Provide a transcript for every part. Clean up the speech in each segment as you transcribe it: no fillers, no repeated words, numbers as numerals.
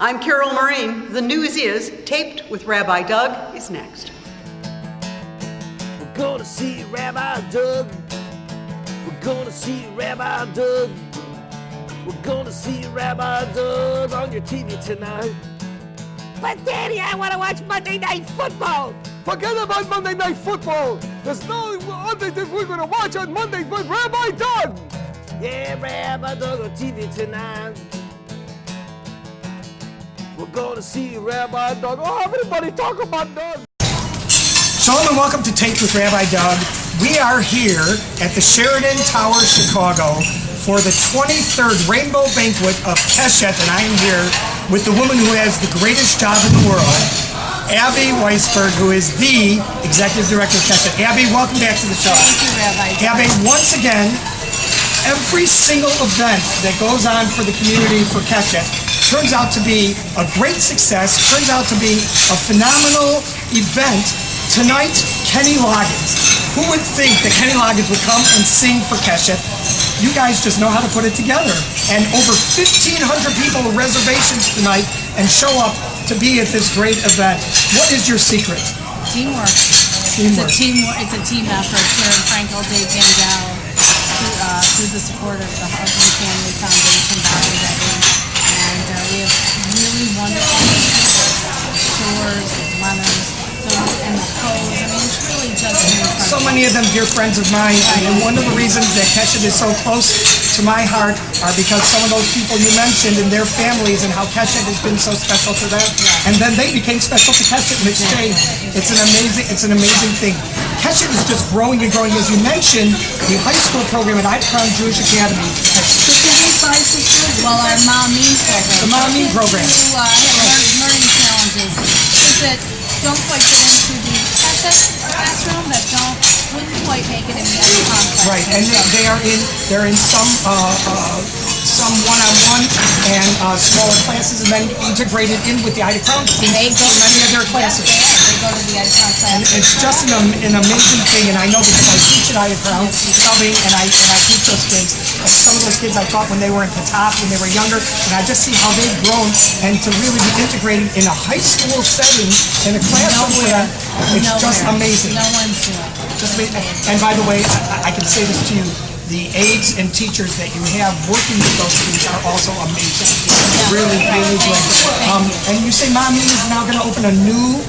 I'm Carol Marine. The news is Taped with Rabbi Doug is next. We're gonna see Rabbi Doug. We're gonna see Rabbi Doug. We're gonna see Rabbi Doug on your TV tonight. But Daddy, I want to watch Monday Night Football. Forget about Monday Night Football. There's no other thing we're gonna watch on Monday but Rabbi Doug. Yeah, Rabbi Doug on TV tonight. We're gonna see Rabbi Doug. Oh, everybody talk about Doug. Shalom and welcome to Taped with Rabbi Doug. We are here at the Sheraton Tower, Chicago for the 23rd Rainbow Banquet of Keshet, and I am here with the woman who has the greatest job in the world, Abbie Weisberg, who is the Executive Director of Keshet. Abbie, welcome back to the show. Thank you, Rabbi. Abbie, once again, every single event that goes on for the community for Keshet turns out to be a great success, turns out to be a phenomenal event. Tonight, Kenny Loggins. Who would think that Kenny Loggins would come and sing for Keshet? You guys just know how to put it together. And over 1,500 people with reservations tonight and show up to be at this great event. What is your secret? Teamwork. Teamwork. It's a team effort here in Frankel, Dave Gandel, through the support of the Husband Family Foundation, Bobby Redding. And we have really wonderful tours, lemons, and the pros. I mean, it's really just incredible. So many of them dear friends of mine, and one of the reasons that Keshet is so close to my heart are because some of those people you mentioned and their families and how Keshet has been so special to them, and then they became special to Keshet in exchange. It's an amazing thing. Keshet is just growing and growing. As you mentioned, the high school program at Icon Jewish Academy has tripled in size this year. Well, our Ma'amim program. The Ma'amim program. Who have learning challenges is that don't quite get into the Keshet classroom, that wouldn't quite make it in the other complex. Right, and they're in some one-on-one and smaller classes, and then integrated in with the Ida Crown team in many of their classes. They go to the Ida Crown class. And it's just an amazing thing, and I know because I teach at Ida Crown, subbing, and I teach those kids. And some of those kids I taught when they were in Patap, when they were younger, and I just see how they've grown, and to really be integrated in a high school setting, in a classroom for them, it's just amazing. No one's doing it. Just amazing. And by the way, I can say this to you, the aides and teachers that you have working with those students are also amazing. Really great. And you say Mommy is now going to open a new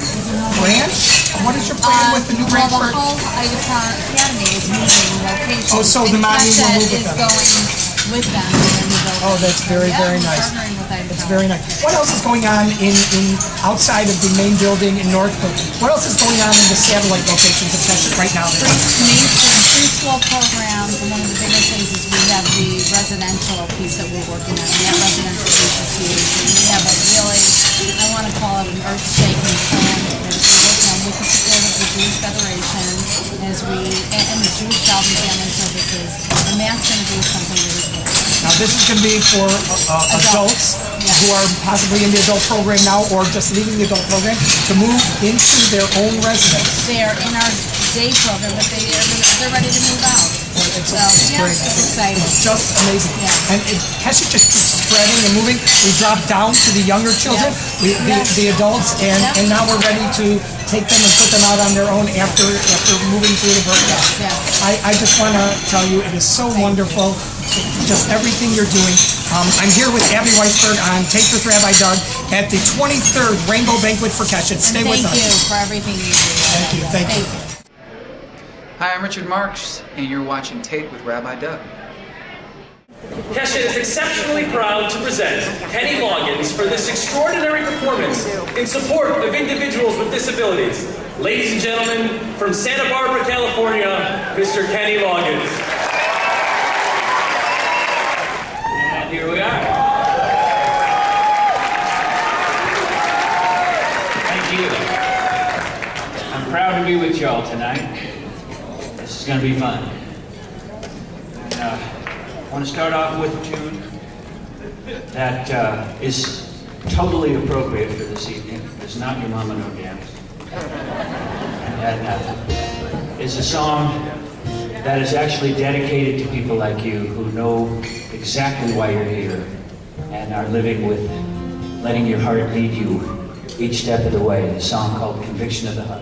branch? What is your plan with the new branch? Well, the whole Ida Crown Academy is moving locations. Oh, so the Mommy will move with them. Going with them in the building. Oh, that's very nice. Partnering with Ida That's Crown. very nice. What else is going on in outside of the main building in Northbrook? What else is going on in the satellite locations of Keshet right now? Preschool programs, and one of the biggest things is we have the residential piece that we're working on. That residential piece is huge. And we have a really, I want to call it an earth-shaking plan that we're working on with the support of the Jewish Federation and the Jewish Child and Family Services. And that's going to be something really cool. Now this is going to be for adults who are possibly in the adult program now or just leaving the adult program to move into their own residence. They are in our day program, but they're ready to move out. It's exciting. It's just amazing. Yeah. And Keshet just keeps spreading and moving. We dropped down to the younger children, the adults, and now we're ready to take them and put them out on their own after moving through the program. Yes. I just want to tell you, it is so wonderful. Just everything you're doing. I'm here with Abbie Weisberg on Taped with Rabbi Doug at the 23rd Rainbow Banquet for Keshet. Stay with us. Thank you for everything you do. Thank you. Hi, I'm Richard Marks, and you're watching Taped with Rabbi Doug. Keshet is exceptionally proud to present Kenny Loggins for this extraordinary performance in support of individuals with disabilities. Ladies and gentlemen, from Santa Barbara, California, Mr. Kenny Loggins. And here we are. Thank you. I'm proud to be with y'all tonight. This is going to be fun. And, I want to start off with a tune that is totally appropriate for this evening. It's Not Your Mama No Dance. And it's a song that is actually dedicated to people like you who know exactly why you're here and are living with letting your heart lead you each step of the way. The song called Conviction of the Heart.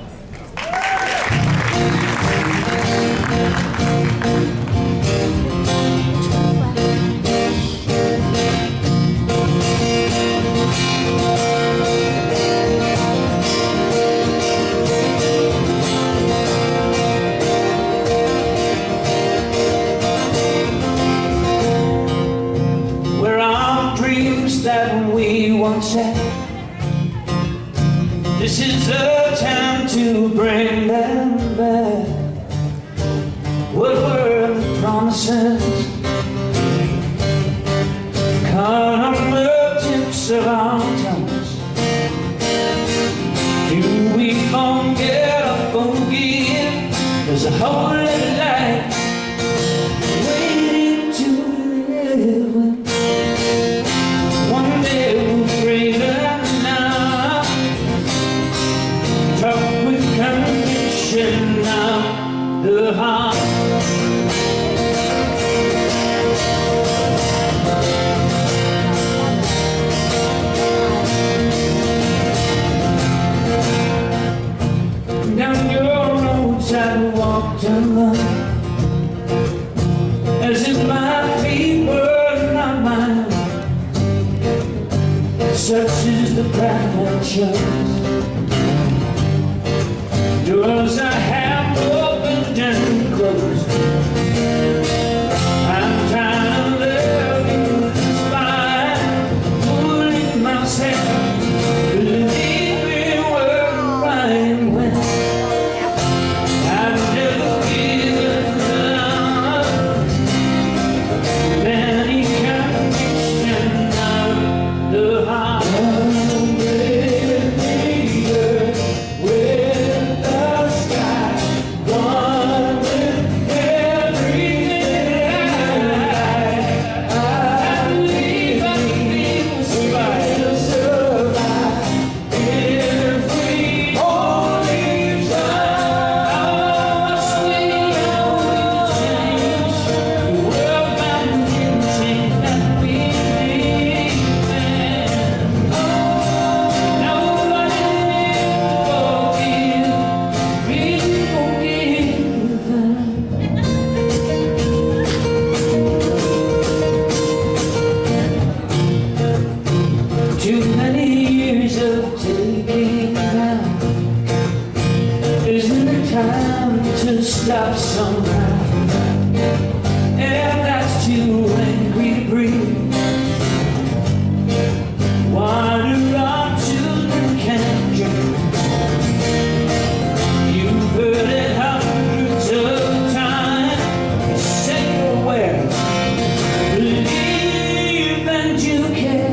This is the time to bring them back. What were the promises? Cut on the tips of our tongues. Do we forget or forgive? There's a whole lot of life waiting to live with. One day we'll break them now. Talk with conviction now. The heart. Down your roads I walked alone, as if my feet were not mine. Such is the path I chose. Doors I have opened and closed. I'm trying to live in spite, pulling myself, believing we're right when I've never given up. Any conviction of the heart. Stop somehow, and that's too angry to breathe. Water our children can't drink. You've heard it hundreds of times. Say you're aware, believe and you can.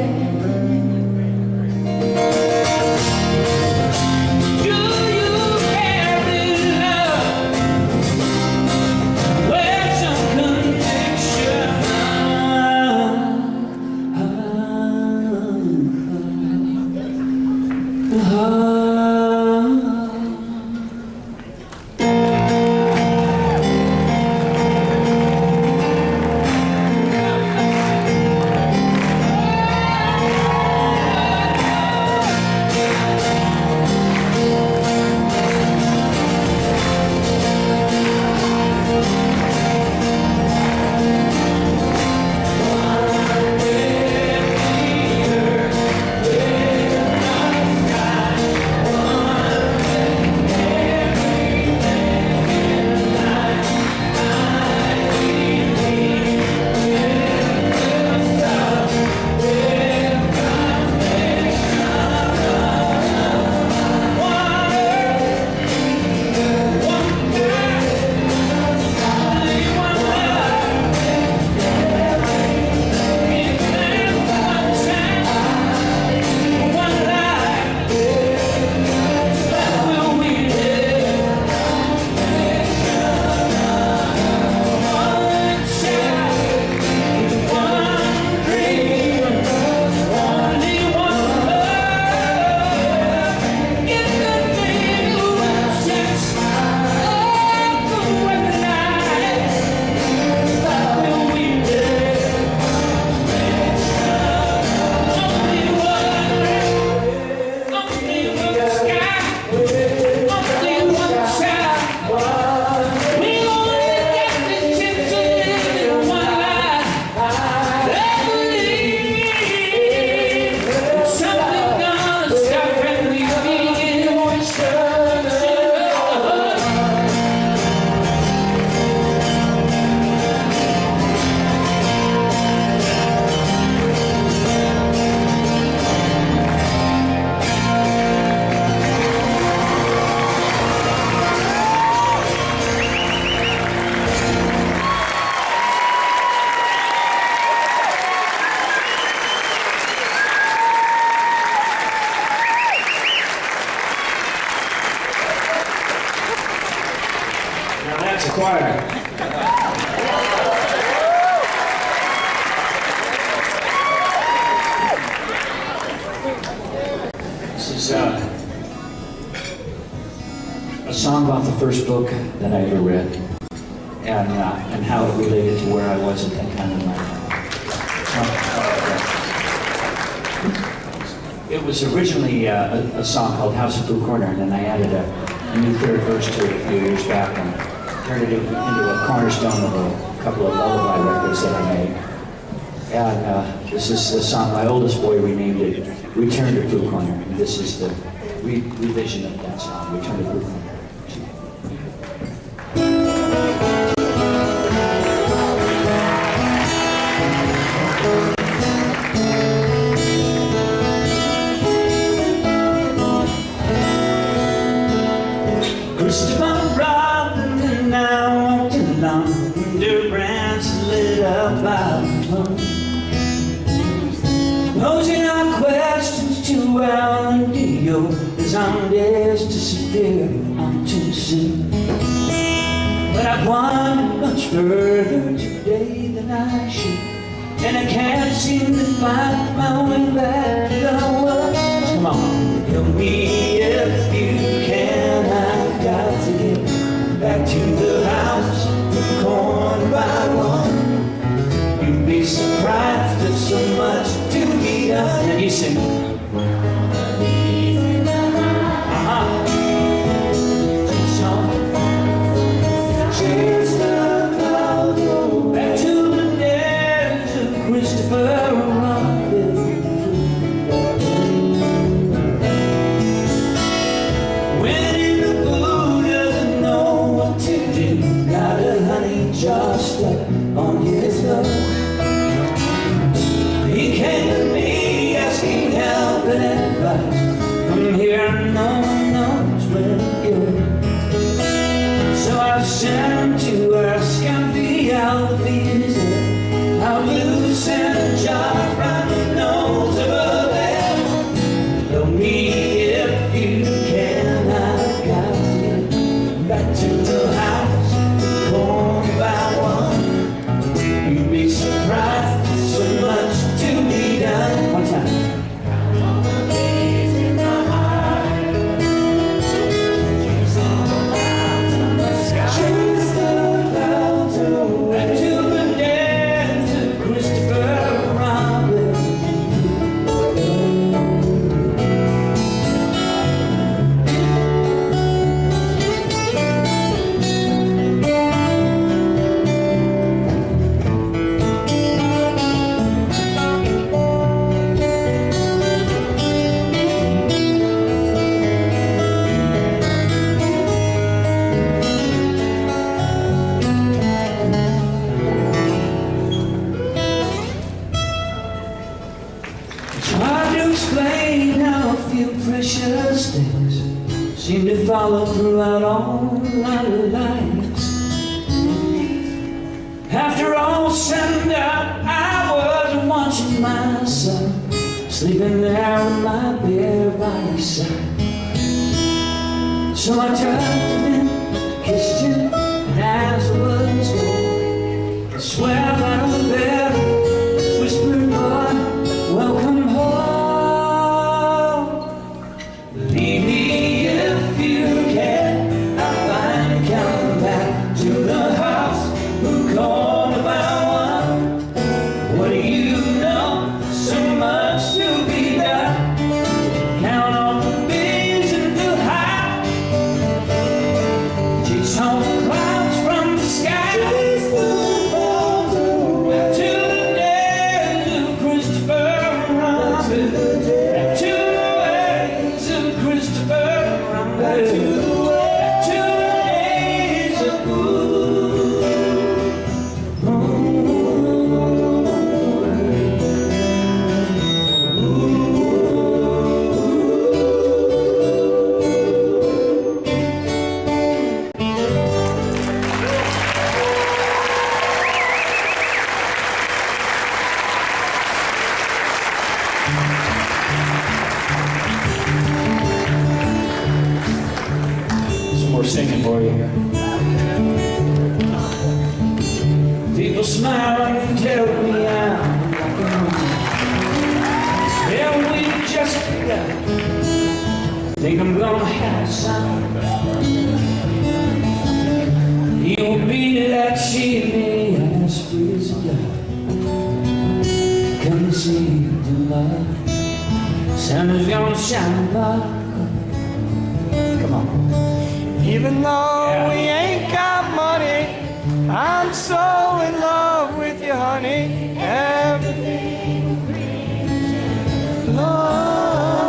choir. This is a song about the first book that I ever read, and how it related to where I was at that time in my life. It was originally a song called House of Blue Corner, and then I added a new third verse to it a few years back and turned it into a cornerstone of a couple of lullaby records that I made. And this is the song my oldest boy renamed it Return to Blue Corner. And this is the revision of that song, Return to Blue Corner. Christopher Robin and I walked along under branches lit up by the moon, posing our questions to our Dio as our days disappear on too soon. But I've wandered much further today than I should, and I can't seem to find my way back to the woods. Come on, help me if you can. I've got to get back to the house, corner by one. You'd be surprised at so much to be done. And you sing. Chase the clouds back to the days of Christopher Robin. When in the blue doesn't know what to do, got a honey jar stuck on his nose. He came to me asking help and advice. From here no one knows where to go. So I sent him to ask him the visa. How loose and a job round the nose of a bell. Help me if you can. I've got to get back to the house, corner by one. You'd be surprised at so much to be done. One time. Chase the clouds away to the days of Christopher Robin. It's hard to explain how a few precious things seem to follow throughout all our lives. After all said and done, I was watching my son sleeping there in my bed by his side. So I turned to him, kissed him, and as I was gone, I swear by the bed, whispered, boy, welcome home. Leave me if you can. I find coming back to the house, who called about one. What do you know? So much to be done. Count on the bees in the high. Chase home clouds from the sky. Chase the clouds away to the days of Christopher Robin. Back to the ways of Christopher Robin. Back to the days of blue. Some more singing for you here. People smile and tell me I'm rocking on. Well, we just begun. Think I'm gonna have some. You'll be like she as free as a dove. Come see the love. Sun is gonna shine bright. Come on. Even though we ain't got money, I'm so in love with you, honey. Everything love.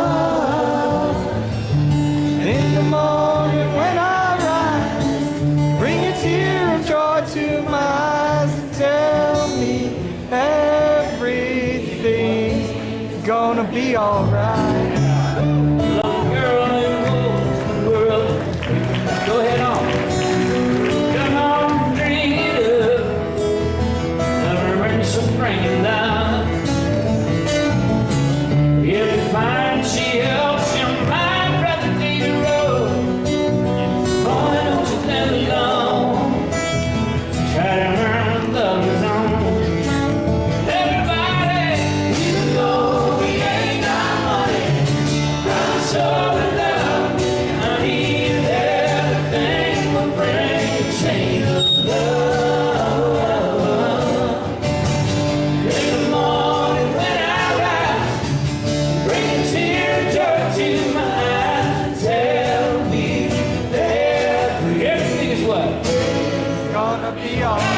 In the morning when I rise, bring a tear of joy to my eyes and tell me everything's gonna be alright. Long girl who rules the world. Go ahead on. Come on, drink it up. Never bring some bringing down. If you find she helps you, my brother take the road. Boy, don't you let me alone. Try to earn love's on. Everybody, even though we ain't got money, I'm so in love. I need everything will bring a chain of love. In the morning when I rise, bring a tear of joy to my eyes and tell me that everything is what? Gonna be alright.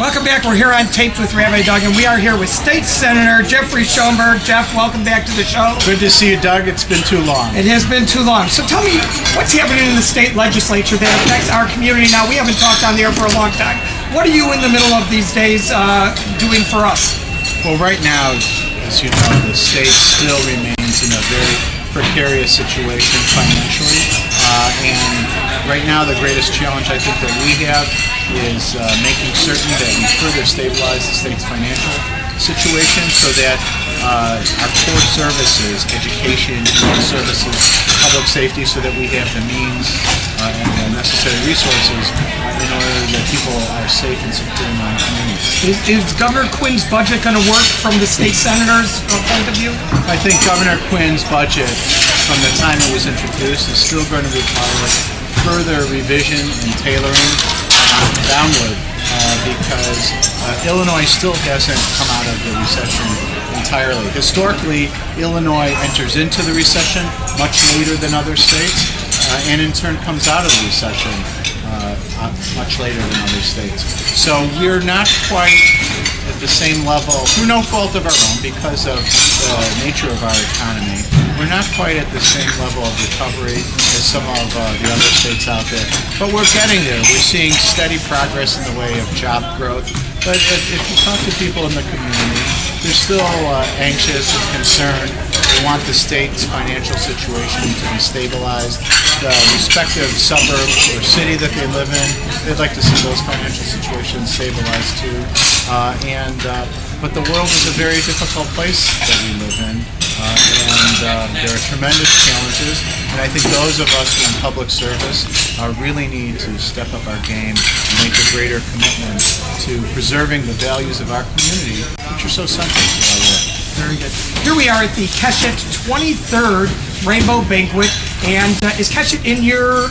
Welcome back. We're here on Taped with Rabbi Doug, and we are here with State Senator Jeffrey Schoenberg. Jeff, welcome back to the show. Good to see you, Doug. It's been too long. It has been too long. So tell me, what's happening in the state legislature that affects our community now? We haven't talked on the air for a long time. What are you in the middle of these days doing for us? Well, right now, as you know, the state still remains in a very precarious situation financially. And right now, the greatest challenge I think that we have is making certain that we further stabilize the state's financial situation so that our core services, education, human services, public safety, so that we have the means and the necessary resources in order that people are safe and secure in our communities. Is Governor Quinn's budget going to work from the state senator's point of view? I think Governor Quinn's budget, from the time it was introduced, is still going to require further revision and tailoring downward because Illinois still hasn't come out of the recession entirely. Historically, Illinois enters into the recession much later than other states and in turn comes out of the recession much later than other states. So we're not quite at the same level, through no fault of our own, because of the nature of our economy. We're not quite at the same level of recovery as some of the other states out there. But we're getting there. We're seeing steady progress in the way of job growth. But if you talk to people in the community, they're still anxious and concerned. They want the state's financial situation to be stabilized. The respective suburb or city that they live in, they'd like to see those financial situations stabilized too. But the world is a very difficult place that we live in, and there are tremendous challenges. And I think those of us who are in public service really need to step up our game and make a greater commitment to preserving the values of our community, which are so central to our work. Very good. Here we are at the Keshet 23rd Rainbow Banquet, and is Keshet in your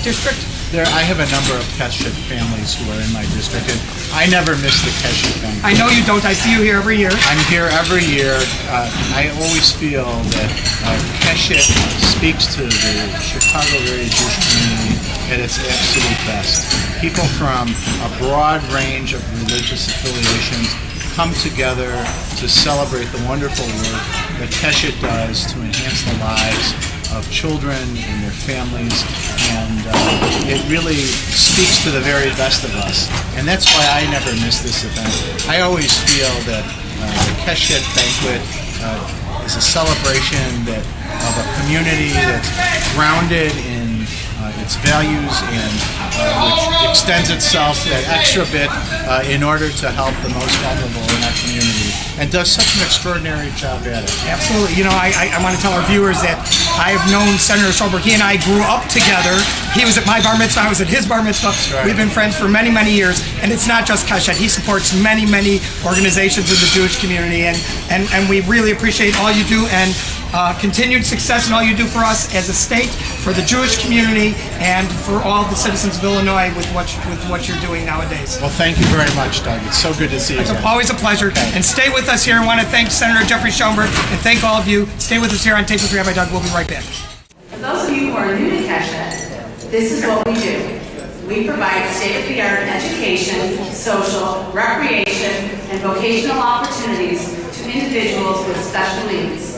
district? I have a number of Keshet families who are in my district, and I never miss the Keshet Banquet. I know you don't. I see you here every year. I'm here every year. I always feel that Keshet speaks to the Chicago area Jewish community at its absolute best. People from a broad range of religious affiliations come together to celebrate the wonderful work that Keshet does to enhance the lives of children and their families, and it really speaks to the very best of us. And that's why I never miss this event. I always feel that the Keshet Banquet is a celebration of a community that's grounded in its values and which extends itself that extra bit in order to help the most vulnerable in our community, and does such an extraordinary job at it. Absolutely. You know, I want to tell our viewers that I have known Senator Schoenberg. He and I grew up together. He was at my bar mitzvah, I was at his bar mitzvah. Right. We've been friends for many, many years, and it's not just Keshet. He supports many, many organizations in the Jewish community, and we really appreciate all you do, and continued success in all you do for us as a state, for the Jewish community, and for all the citizens of Illinois with what you're doing nowadays. Well, thank you very much, Doug. It's so good to see you again. It's always a pleasure. Okay. And stay with us here. I want to thank Senator Jeffrey Schoenberg and thank all of you. Stay with us here on Tape with Rabbi Doug. We'll be right back. For those of you who are new to Keshet, this is what we do. We provide state-of-the-art education, social, recreation, and vocational opportunities to individuals with special needs.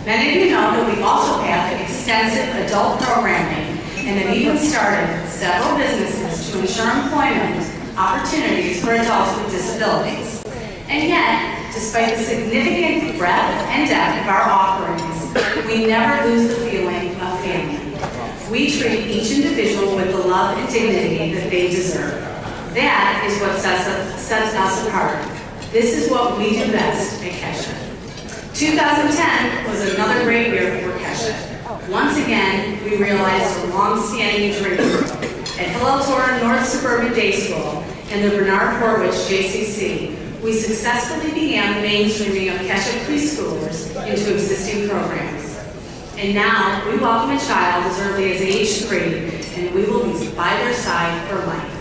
Many of you know that we also have extensive adult programming and have even started several businesses to ensure employment opportunities for adults with disabilities. And yet, despite the significant breadth and depth of our offerings, we never lose the feeling of family. We treat each individual with the love and dignity that they deserve. That is what sets us apart. This is what we do best at Keshet. 2010 was another great year for Keshet. Once again, we realized a long-standing dream. At Hillel Torah North Suburban Day School and the Bernard Horwich JCC, we successfully began the mainstreaming of Keshet preschoolers into existing programs. And now, we welcome a child as early as age 3, and we will be by their side for life.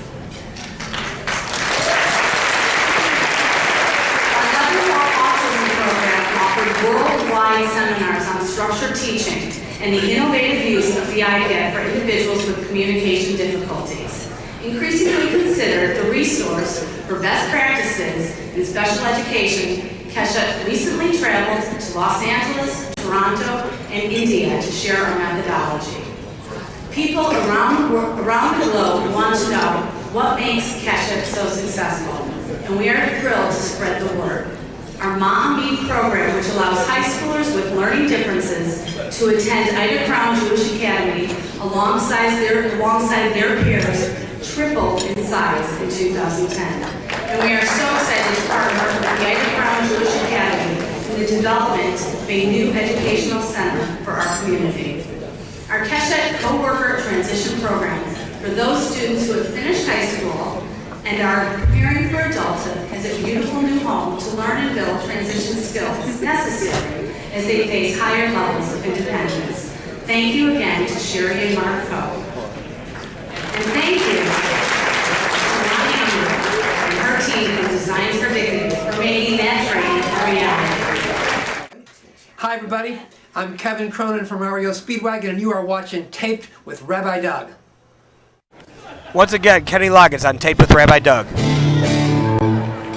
Worldwide seminars on structured teaching and the innovative use of the iPad for individuals with communication difficulties. Increasingly considered the resource for best practices in special education, Keshet recently traveled to Los Angeles, Toronto, and India to share our methodology. People around the globe want to know what makes Keshet so successful, and we are thrilled to spread the word. Our Mom Meet program, which allows high schoolers with learning differences to attend Ida Crown Jewish Academy alongside their peers, tripled in size in 2010. And we are so excited to partner with the Ida Crown Jewish Academy in the development of a new educational center for our community. Our Keshet Co-worker Transition Program for those students who have finished high school and are preparing for adulthood has a beautiful new home to learn and build transition skills necessary as they face higher levels of independence. Thank you again to Sherry and Mark Coe. And thank you to Ronnie Andrew and her team from Designs for Dignity for making that dream a reality. Hi everybody, I'm Kevin Cronin from REO Speedwagon and you are watching Taped with Rabbi Doug. Once again, Kenny Loggins on Tape with Rabbi Doug.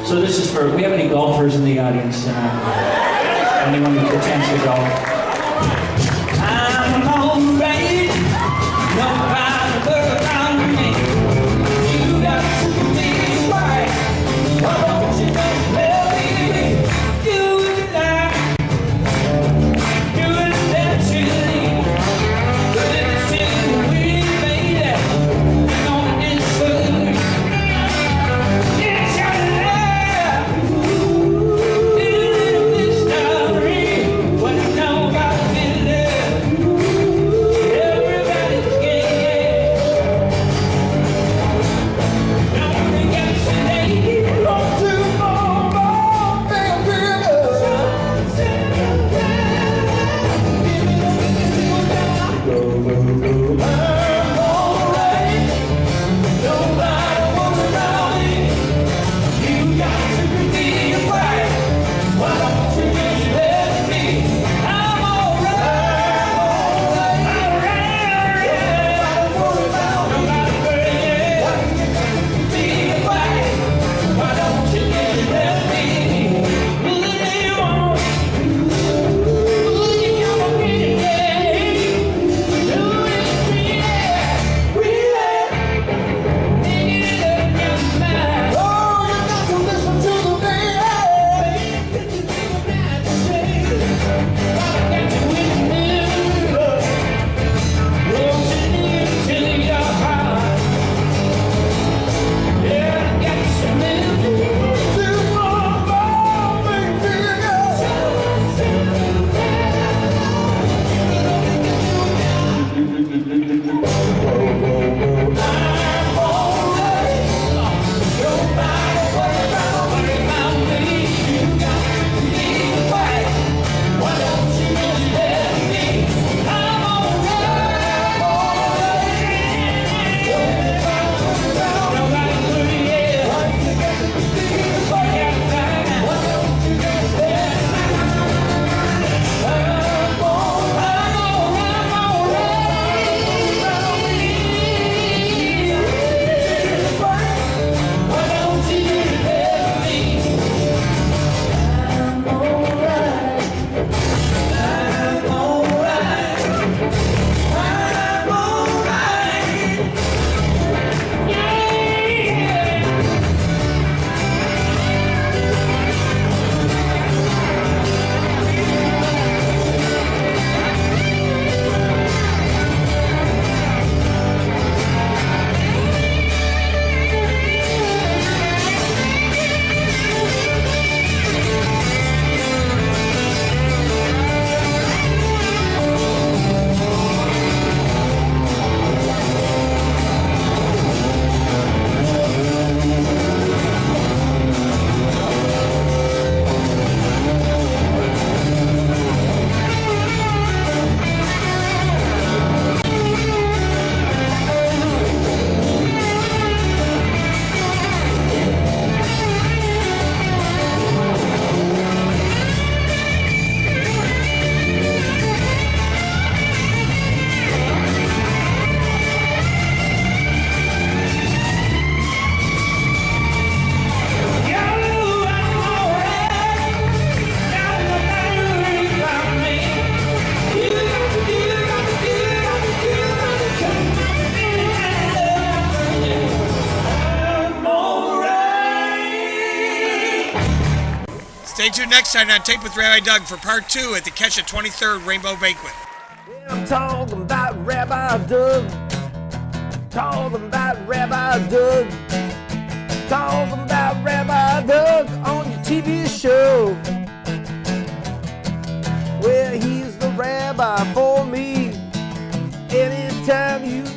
So this is for, we have any golfers in the audience tonight? Anyone who pretends to golf? I'm alright, no problem around me. You got to be right. Why don't you just let me do it now? Do it naturally. But it's too weird, baby. On this food. It's your love. This story. What no Stay tuned next time on Tape with Rabbi Doug for part 2 at the Keshet 23rd Rainbow Banquet. I'm talking about Rabbi Doug. Talking about Rabbi Doug. Talking about Rabbi Doug on your TV show. Well, he's the rabbi for me. Anytime you